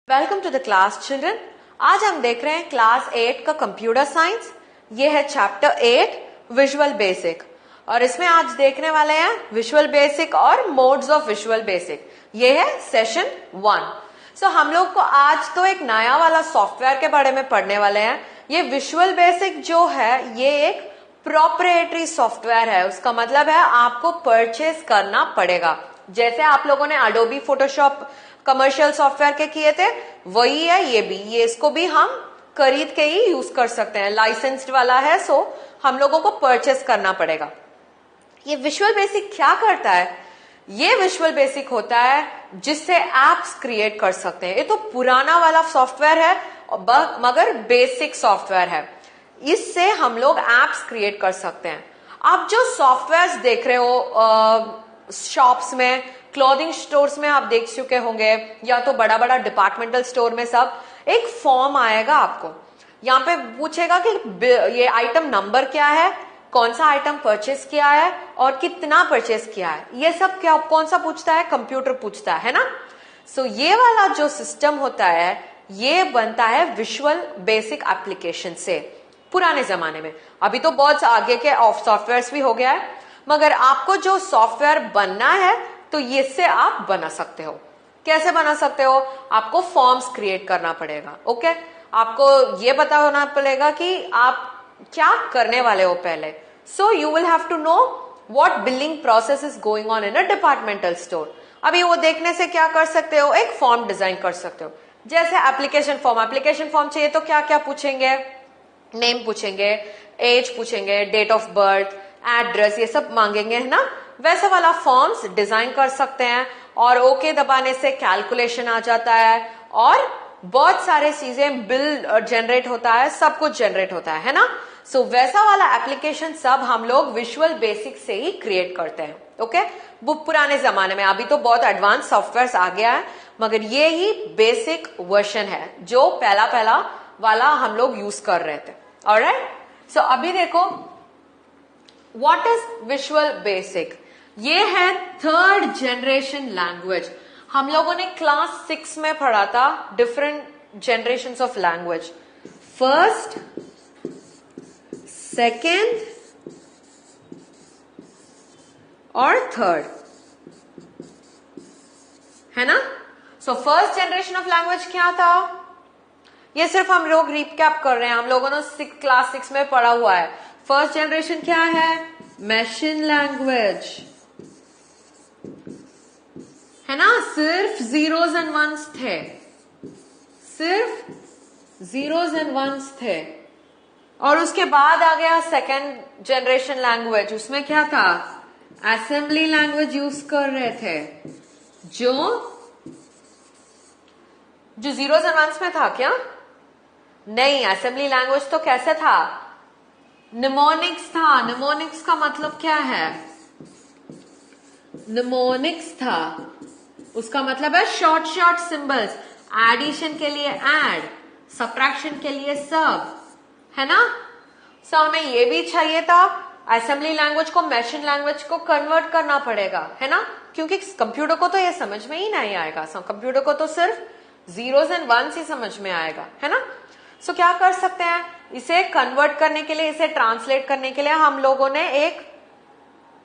Welcome to the class children. आज हम देख रहे हैं क्लास 8 का कंप्यूटर साइंस। ये है चैप्टर 8 विजुअल बेसिक और इसमें आज देखने वाले हैं विजुअल बेसिक और मोड्स ऑफ विजुअल बेसिक। ये है सेशन 1। सो हम लोग को आज तो एक नया वाला सॉफ्टवेयर के बारे में पढ़ने वाले हैं। ये विजुअल बेसिक जो है ये एक प्रोप्राइटरी सॉफ्टवेयर है। उसका मतलब है आपको परचेज करना पड़ेगा। जैसे आप लोगों ने एडोबी फोटोशॉप कमर्शियल सॉफ्टवेयर के किए थे वही है ये भी। ये इसको भी हम खरीद के ही यूज कर सकते हैं, लाइसेंस्ड वाला है, सो हम लोगों को परचेस करना पड़ेगा। ये विजुअल बेसिक क्या करता है? ये विजुअल बेसिक होता है जिससे एप्स क्रिएट कर सकते हैं। ये तो पुराना वाला सॉफ्टवेयर है मगर बेसिक सॉफ्टवेयर है। इससे हम लोग एप्स क्रिएट कर सकते हैं। आप जो सॉफ्टवेयर देख रहे हो शॉप्स में, क्लॉथिंग स्टोर्स में आप देख चुके होंगे, या तो बड़ा बड़ा डिपार्टमेंटल स्टोर में सब एक फॉर्म आएगा आपको। यहाँ पे पूछेगा कि ये आइटम नंबर क्या है, कौन सा आइटम परचेस किया है और कितना परचेस किया है। ये सब क्या कौन सा पूछता है? कंप्यूटर पूछता है ना। सो ये वाला जो सिस्टम होता है ये बनता है विजुअल बेसिक एप्लीकेशन से पुराने जमाने में। अभी तो बहुत आगे के सॉफ्टवेयर भी हो गया है, मगर आपको जो सॉफ्टवेयर बनना है तो ये से आप बना सकते हो। कैसे बना सकते हो? आपको फॉर्म्स क्रिएट करना पड़ेगा। ओके, आपको ये पता होना पड़ेगा कि आप क्या करने वाले हो पहले। So you will have to know what billing process is going on in a departmental store. अभी वो देखने से क्या कर सकते हो? एक फॉर्म डिजाइन कर सकते हो। जैसे एप्लीकेशन फॉर्म चाहिए तो क्या क्या पूछेंगे? नेम पूछेंगे, एज पूछेंगे, डेट ऑफ बर्थ, एड्रेस, ये सब मांगेंगे, है ना। वैसे वाला फॉर्म्स डिजाइन कर सकते हैं और ओके दबाने से कैलकुलेशन आ जाता है और बहुत सारे चीजें, बिल जनरेट होता है, सब कुछ जनरेट होता है ना। सो वैसा वाला एप्लीकेशन सब हम लोग विजुअल बेसिक से ही क्रिएट करते हैं। ओके, वो पुराने जमाने में। अभी तो बहुत एडवांस सॉफ्टवेयर आ गया है, मगर ये ही बेसिक वर्जन है जो पहला वाला हम लोग यूज कर रहे थे। ऑलराइट, सो अभी देखो व्हाट इज विजुअल बेसिक। ये है 3rd जनरेशन लैंग्वेज। हम लोगों ने क्लास 6 में पढ़ा था different generations of language. 1st, 2nd और 3rd, है ना। सो 1st जनरेशन ऑफ लैंग्वेज क्या था? ये सिर्फ हम लोग रिकैप कर रहे हैं, हम लोगों ने क्लास 6 में पढ़ा हुआ है। 1st जनरेशन क्या है? मशीन लैंग्वेज, है ना। सिर्फ जीरोस एंड वंस थे, सिर्फ जीरोस एंड वंस थे। और उसके बाद आ गया 2nd जनरेशन लैंग्वेज। उसमें क्या था? असेंबली लैंग्वेज यूज कर रहे थे, जो जीरोस एंड वंस में था क्या? नहीं, असेंबली लैंग्वेज तो कैसे था? निमोनिक्स था। निमोनिक्स का मतलब क्या है? निमोनिक्स था, उसका मतलब है शॉर्ट सिंबल्स। एडिशन के लिए एड, सब्ट्रैक्शन के लिए सब, है ना। सो हमें ये भी चाहिए था असेंबली लैंग्वेज को मशीन लैंग्वेज को कन्वर्ट करना पड़ेगा, है ना, क्योंकि कंप्यूटर को तो ये समझ में ही नहीं आएगा। कंप्यूटर को तो सिर्फ जीरोस एंड वंस ही समझ में आएगा, है ना। सो क्या कर सकते हैं? इसे कन्वर्ट करने के लिए, इसे ट्रांसलेट करने के लिए हम लोगों ने एक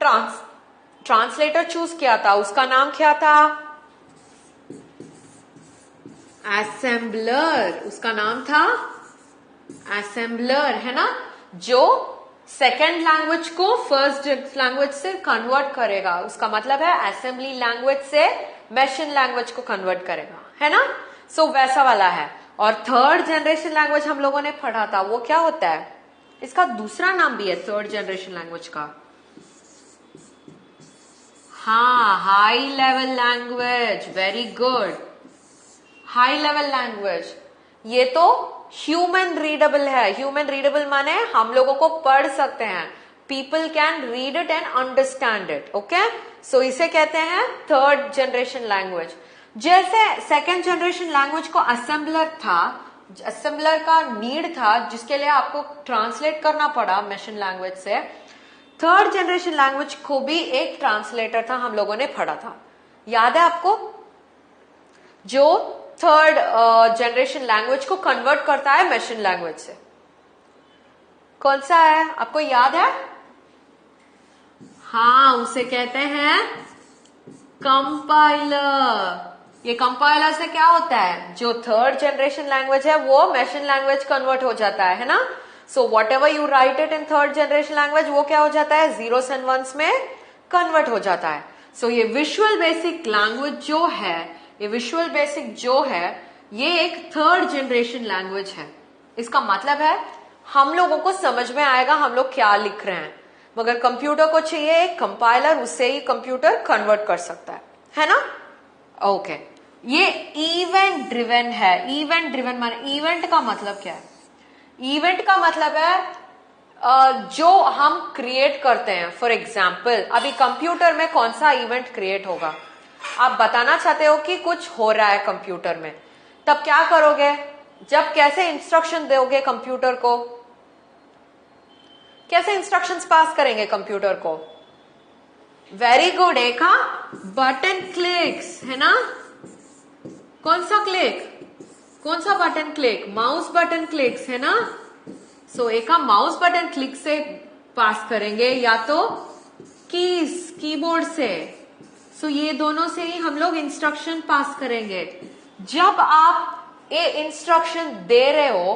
ट्रांसलेटर चूज किया था। उसका नाम क्या था? असेंबलर। उसका नाम था असेंबलर, है ना, जो 2nd लैंग्वेज को 1st लैंग्वेज से कन्वर्ट करेगा। उसका मतलब है असेंबली लैंग्वेज से मशीन लैंग्वेज को कन्वर्ट करेगा, है ना। सो वैसा वाला है। और 3rd जनरेशन लैंग्वेज हम लोगों ने पढ़ा था, वो क्या होता है? इसका दूसरा नाम भी है 3rd जनरेशन लैंग्वेज का। हाँ, high level language. Very good, high level language. ये तो ह्यूमन रीडेबल है। ह्यूमन रीडेबल माने हम लोगों को पढ़ सकते हैं। People can read it and understand it. Okay, so इसे कहते हैं 3rd जनरेशन लैंग्वेज। जैसे 2nd जनरेशन लैंग्वेज को असेंबलर था, असेंबलर का नीड था जिसके लिए आपको ट्रांसलेट करना पड़ा मशीन लैंग्वेज से। 3rd जनरेशन लैंग्वेज को भी एक ट्रांसलेटर था, हम लोगों ने पढ़ा था, याद है आपको? जो थर्ड जनरेशन लैंग्वेज को कन्वर्ट करता है मशीन लैंग्वेज से? कौन सा है, आपको याद है? हाँ, उसे कहते हैं कंपाइलर। ये कंपाइलर से क्या होता है, जो थर्ड जनरेशन लैंग्वेज है वो मशीन लैंग्वेज कन्वर्ट हो जाता है ना। So what ever you right it in third generation language वो क्या हो जाता है, जीरोस एंड वंस में कन्वर्ट हो जाता है। सो ये विजुअल बेसिक लैंग्वेज जो है, ये विजुअल बेसिक जो है, ये एक थर्ड जनरेशन लैंग्वेज है। इसका मतलब है हम लोगों को समझ में आएगा हम लोग क्या लिख रहे हैं, मगर कंप्यूटर को चाहिए एक कंपाइलर, उससे ही कंप्यूटर कन्वर्ट कर सकता है ना। ओके, ये इवेंट ड्रिवन है। इवेंट ड्रिवन माने इवेंट का मतलब क्या है? इवेंट का मतलब है जो हम क्रिएट करते हैं। फॉर एग्जाम्पल अभी कंप्यूटर में कौन सा इवेंट क्रिएट होगा, आप बताना चाहते हो कि कुछ हो रहा है कंप्यूटर में, तब क्या करोगे? जब कैसे इंस्ट्रक्शन दोगे कंप्यूटर को, कैसे इंस्ट्रक्शंस पास करेंगे कंप्यूटर को? वेरी गुड, एक बटन क्लिक्स है ना। कौन सा क्लिक, कौन सा button click? Mouse button clicks है ना। सो एक माउस बटन क्लिक से पास करेंगे या तो कीबोर्ड से। सो ये दोनों से ही हम लोग इंस्ट्रक्शन पास करेंगे। जब आप ये इंस्ट्रक्शन दे रहे हो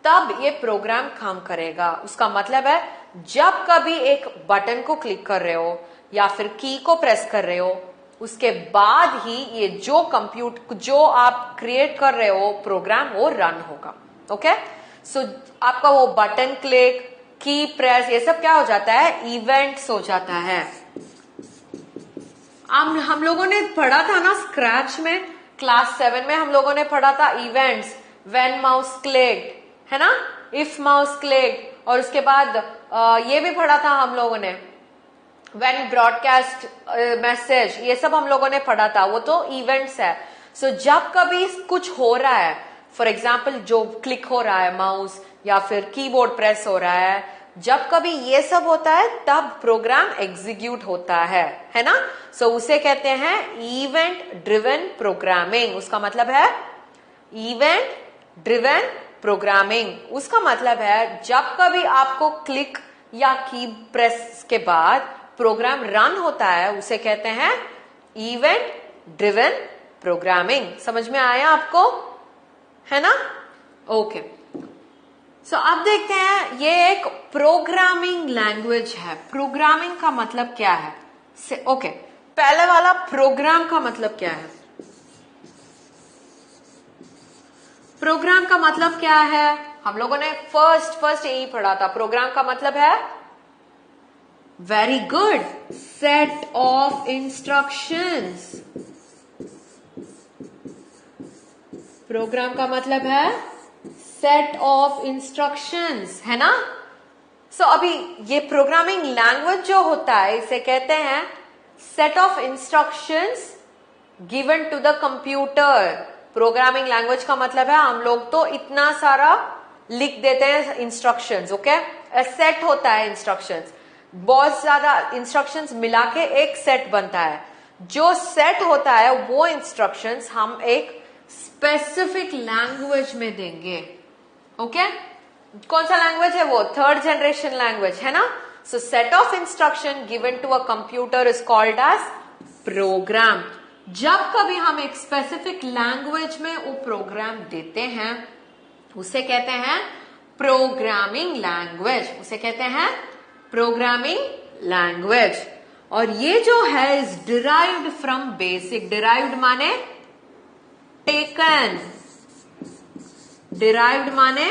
तब ये प्रोग्राम काम करेगा। उसका मतलब है जब कभी एक बटन को क्लिक कर रहे हो या फिर की को प्रेस कर रहे हो, उसके बाद ही ये जो आप क्रिएट कर रहे हो प्रोग्राम वो रन होगा। ओके, सो आपका वो बटन क्लिक, की प्रेस, ये सब क्या हो जाता है, इवेंट्स हो जाता है। हम लोगों ने पढ़ा था ना स्क्रैच में, क्लास 7 में हम लोगों ने पढ़ा था इवेंट्स, व्हेन माउस क्लिक्ड है ना, इफ माउस क्लिक्ड, और उसके बाद ये भी पढ़ा था हम लोगों ने व्हेन ब्रॉडकास्ट मैसेज, ये सब हम लोगों ने पढ़ा था, वो तो इवेंट्स है। सो जब कभी कुछ हो रहा है, फॉर एग्जाम्पल जो क्लिक हो रहा है माउस या फिर कीबोर्ड प्रेस हो रहा है, जब कभी ये सब होता है तब प्रोग्राम एग्जीक्यूट होता है ना। सो उसे कहते हैं इवेंट ड्रिवन प्रोग्रामिंग। उसका मतलब है इवेंट ड्रिवन प्रोग्रामिंग। उसका मतलब है जब कभी आपको क्लिक या की प्रेस के बाद प्रोग्राम रन होता है, उसे कहते हैं इवेंट ड्रिवन प्रोग्रामिंग। समझ में आया आपको, है ना? ओके, सो अब देखते हैं ये एक प्रोग्रामिंग लैंग्वेज है। प्रोग्रामिंग का मतलब क्या है? ओके, पहले वाला प्रोग्राम का मतलब क्या है? प्रोग्राम का मतलब क्या है? हम लोगों ने फर्स्ट यही पढ़ा था। प्रोग्राम का मतलब है, very good, set of instructions. Program का मतलब है सेट ऑफ इंस्ट्रक्शंस, है ना। सो अभी ये प्रोग्रामिंग लैंग्वेज जो होता है इसे कहते हैं set of instructions given to the computer. Programming language का मतलब है हम लोग तो इतना सारा लिख देते हैं इंस्ट्रक्शंस। ओके, सेट होता है इंस्ट्रक्शंस, बहुत ज्यादा इंस्ट्रक्शंस मिला के एक सेट बनता है। जो सेट होता है वो इंस्ट्रक्शंस हम एक स्पेसिफिक लैंग्वेज में देंगे। ओके, कौन सा लैंग्वेज है वो? थर्ड जनरेशन लैंग्वेज, है ना। So set of instruction given to a computer is called as program. जब कभी हम एक स्पेसिफिक लैंग्वेज में वो प्रोग्राम देते हैं उसे कहते हैं प्रोग्रामिंग लैंग्वेज। उसे कहते हैं प्रोग्रामिंग लैंग्वेज। और ये जो है is derived from basic. Derived माने टेकन, डिराइव्ड माने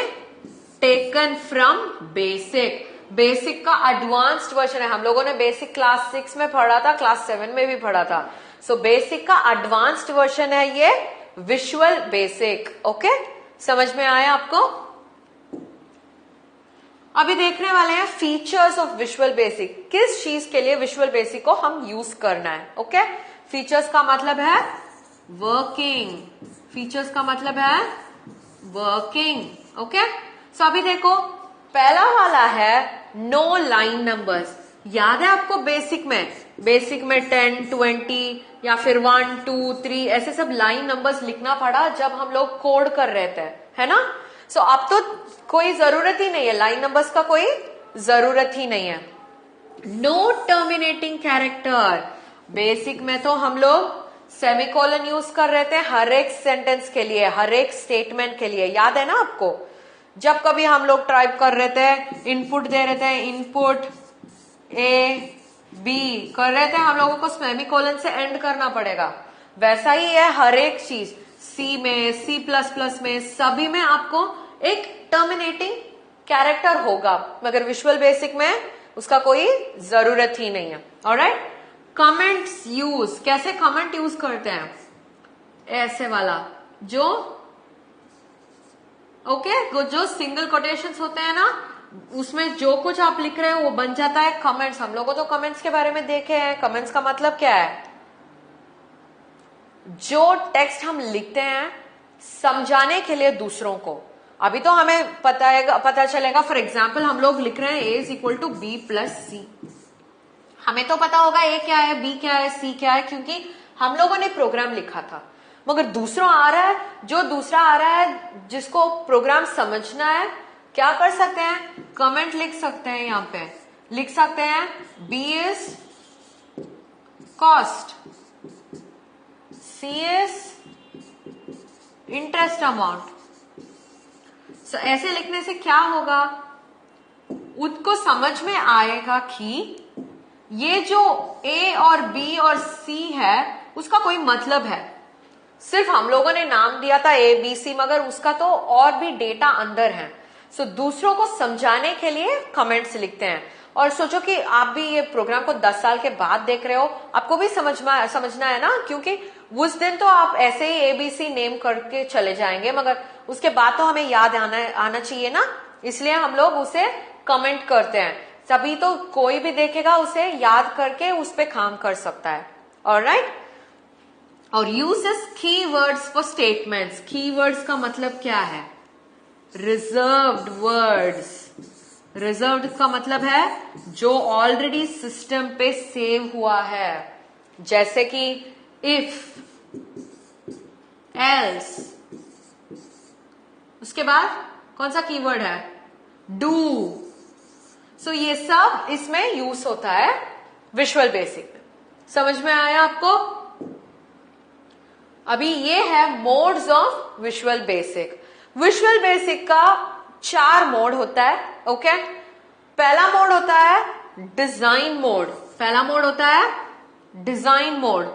टेकन फ्रॉम बेसिक। बेसिक का एडवांस्ड वर्जन है। हम लोगों ने बेसिक क्लास 6 में पढ़ा था, क्लास 7 में भी पढ़ा था। सो बेसिक का एडवांस्ड वर्जन है ये विजुअल बेसिक। ओके, समझ में आया आपको? अभी देखने वाले हैं फीचर्स ऑफ विजुअल बेसिक। किस चीज के लिए विजुअल बेसिक को हम यूज करना है। ओके, फीचर्स का मतलब है वर्किंग। फीचर्स का मतलब है वर्किंग। ओके, सो अभी देखो पहला वाला है नो लाइन नंबर्स। याद है आपको बेसिक में बेसिक में 10, 20 या फिर 1, 2, 3 ऐसे सब लाइन नंबर्स लिखना पड़ा जब हम लोग कोड कर रहे थे, है ना। सो अब तो कोई जरूरत ही नहीं है, लाइन नंबर्स का कोई जरूरत ही नहीं है। नो टर्मिनेटिंग कैरेक्टर, बेसिक में तो हम लोग सेमीकोलन यूज कर रहे थे हर एक सेंटेंस के लिए, हर एक स्टेटमेंट के लिए, याद है ना आपको। जब कभी हम लोग टाइप कर रहे थे, इनपुट दे रहे थे, इनपुट ए बी कर रहे थे, हम लोगों को सेमीकोलन से एंड करना पड़ेगा। वैसा ही है हर एक चीज, सी में, C++ में, सभी में आपको एक टर्मिनेटिंग कैरेक्टर होगा, मगर विजुअल बेसिक में उसका कोई जरूरत ही नहीं है। ऑलराइट, कमेंट्स यूज, कैसे कमेंट यूज करते हैं, ऐसे वाला जो जो सिंगल कोटेशंस होते हैं ना, उसमें जो कुछ आप लिख रहे हो वो बन जाता है कमेंट्स। हम लोगों तो कमेंट्स के बारे में देखे हैं। कमेंट्स का मतलब क्या है, जो टेक्स्ट हम लिखते हैं समझाने के लिए दूसरों को। अभी तो हमें पता चलेगा, फॉर एग्जाम्पल हम लोग लिख रहे हैं A = B+C, हमें तो पता होगा A क्या है, B क्या है, C क्या है, क्योंकि हम लोगों ने प्रोग्राम लिखा था। मगर दूसरा आ रहा है, जो दूसरा आ रहा है जिसको प्रोग्राम समझना है, क्या कर सकते हैं, कमेंट लिख सकते हैं। यहां पे लिख सकते हैं B is cost, C is interest amount। So, ऐसे लिखने से क्या होगा, उसको समझ में आएगा कि ये जो A और B और C है उसका कोई मतलब है। सिर्फ हम लोगों ने नाम दिया था A, B, C, मगर उसका तो और भी डेटा अंदर है। सो दूसरों को समझाने के लिए कमेंट्स लिखते हैं। और सोचो कि आप भी ये प्रोग्राम को 10 साल के बाद देख रहे हो, आपको भी समझना है ना, क्योंकि उस दिन तो आप ऐसे ही ABC नेम करके चले जाएंगे, मगर उसके बाद तो हमें याद आना चाहिए ना, इसलिए हम लोग उसे कमेंट करते हैं। तभी तो कोई भी देखेगा उसे याद करके उस पे काम कर सकता है। ऑलराइट, और uses keywords for statements. Keywords का मतलब क्या है, रिजर्व्ड वर्ड्स। रिजर्व्ड का मतलब है जो ऑलरेडी सिस्टम पे सेव हुआ है, जैसे कि इफ, एल्स। उसके बाद कौन सा कीवर्ड है, डू। सो ये सब इसमें यूज होता है विजुअल बेसिक में। समझ में आया आपको। अभी ये है modes of visual basic. Visual basic का 4 मोड होता है। ओके, पहला मोड होता है डिजाइन मोड। पहला मोड होता है डिजाइन मोड।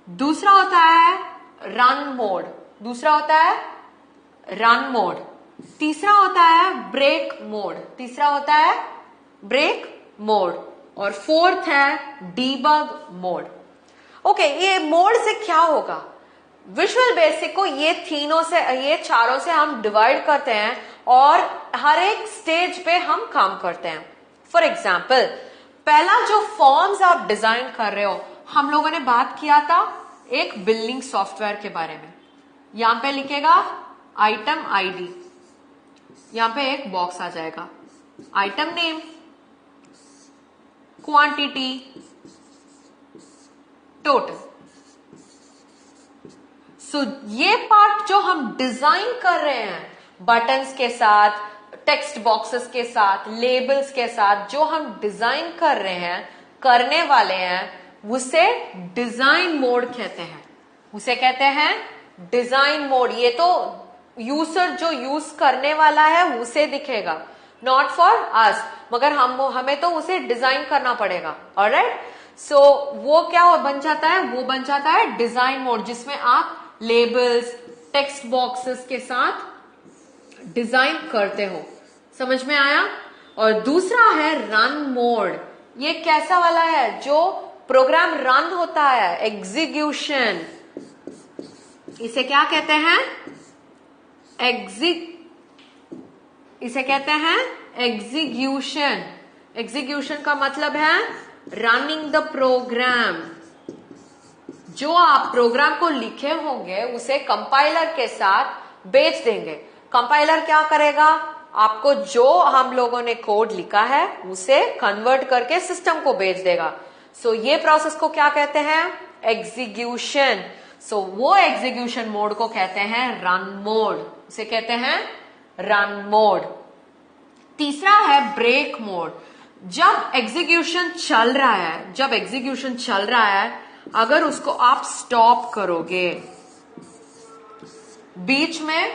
दूसरा होता है रन मोड। दूसरा होता है रन मोड। तीसरा होता है ब्रेक मोड। तीसरा होता है ब्रेक मोड। और फोर्थ है डीबग मोड। ओके, ये मोड से क्या होगा, विजुअल बेसिक को ये चारों से हम डिवाइड करते हैं और हर एक स्टेज पे हम काम करते हैं। फॉर एग्जाम्पल, पहला जो फॉर्म्स आप डिजाइन कर रहे हो, हम लोगों ने बात किया था एक बिलिंग सॉफ्टवेयर के बारे में। यहां पे लिखेगा आइटम आईडी, यहां पे एक बॉक्स आ जाएगा, आइटम नेम, क्वांटिटी, टोटल। सो ये पार्ट जो हम डिजाइन कर रहे हैं, बटन्स के साथ, टेक्स्ट बॉक्सेस के साथ, लेबल्स के साथ, जो हम डिजाइन कर रहे हैं, करने वाले हैं, उसे डिजाइन मोड कहते हैं। उसे कहते हैं डिजाइन मोड। ये तो यूजर जो यूज करने वाला है उसे दिखेगा, नॉट फॉर अस, मगर हमें तो उसे डिजाइन करना पड़ेगा। ऑलराइट, सो वो क्या बन जाता है, वो बन जाता है डिजाइन मोड, जिसमें आप लेबल्स, टेक्स्ट बॉक्सेस के साथ डिजाइन करते हो। समझ में आया। और दूसरा है रन मोड। ये कैसा वाला है, जो प्रोग्राम रन होता है, एग्जीक्यूशन। इसे क्या कहते हैं, इसे कहते हैं एग्जीक्यूशन। एग्जीक्यूशन का मतलब है रनिंग द प्रोग्राम। जो आप प्रोग्राम को लिखे होंगे उसे कंपाइलर के साथ बेच देंगे। कंपाइलर क्या करेगा, आपको जो हम लोगों ने कोड लिखा है उसे कन्वर्ट करके सिस्टम को बेच देगा। सो ये प्रोसेस को क्या कहते हैं? एग्जीक्यूशन। सो वो एग्जीक्यूशन मोड को कहते हैं रन मोड, उसे कहते हैं रन मोड। तीसरा है ब्रेक मोड। जब एग्जीक्यूशन चल रहा है, अगर उसको आप स्टॉप करोगे, बीच में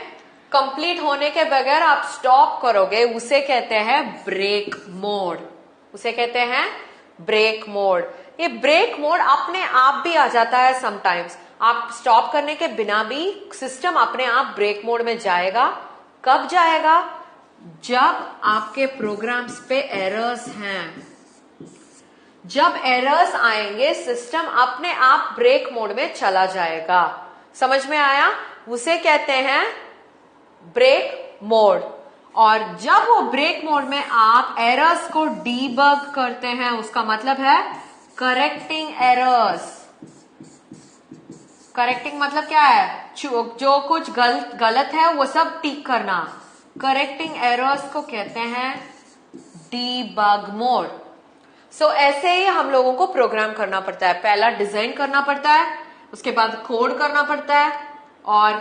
कंप्लीट होने के बगैर आप स्टॉप करोगे, उसे कहते हैं ब्रेक मोड, उसे कहते हैं ब्रेक मोड। ये ब्रेक मोड अपने आप भी आ जाता है समटाइम्स, आप स्टॉप करने के बिना भी सिस्टम अपने आप ब्रेक मोड में जाएगा। कब जाएगा? जब आपके प्रोग्राम्स पे एरर्स हैं। जब एरर्स आएंगे सिस्टम अपने आप ब्रेक मोड में चला जाएगा। समझ में आया? उसे कहते हैं ब्रेक मोड। और जब वो ब्रेक मोड में आप एरर्स को डीबग करते हैं, उसका मतलब है करेक्टिंग एरर्स। करेक्टिंग मतलब क्या है? जो कुछ गलत है वो सब ठीक करना। करेक्टिंग एरर्स को कहते हैं डीबग मोड। सो ऐसे ही हम लोगों को प्रोग्राम करना पड़ता है। पहला डिजाइन करना पड़ता है, उसके बाद कोड करना पड़ता है और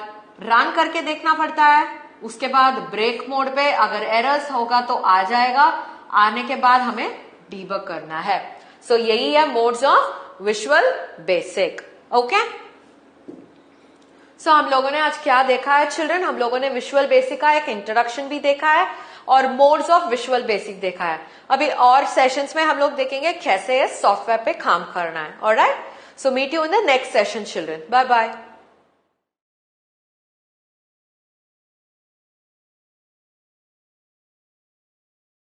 रन करके देखना पड़ता है। उसके बाद ब्रेक मोड पे अगर एरर्स होगा तो आ जाएगा, आने के बाद हमें डीबग करना है। सो यही है modes of visual basic. Okay, so हम लोगों ने आज क्या देखा है चिल्ड्रन? हम लोगों ने विजुअल बेसिक का एक इंट्रोडक्शन भी देखा है और मोड्स ऑफ विजुअल बेसिक देखा है। अभी और सेशंस में हम लोग देखेंगे कैसे सॉफ्टवेयर पे काम करना है। Alright, so meet you in the next session children. Bye bye.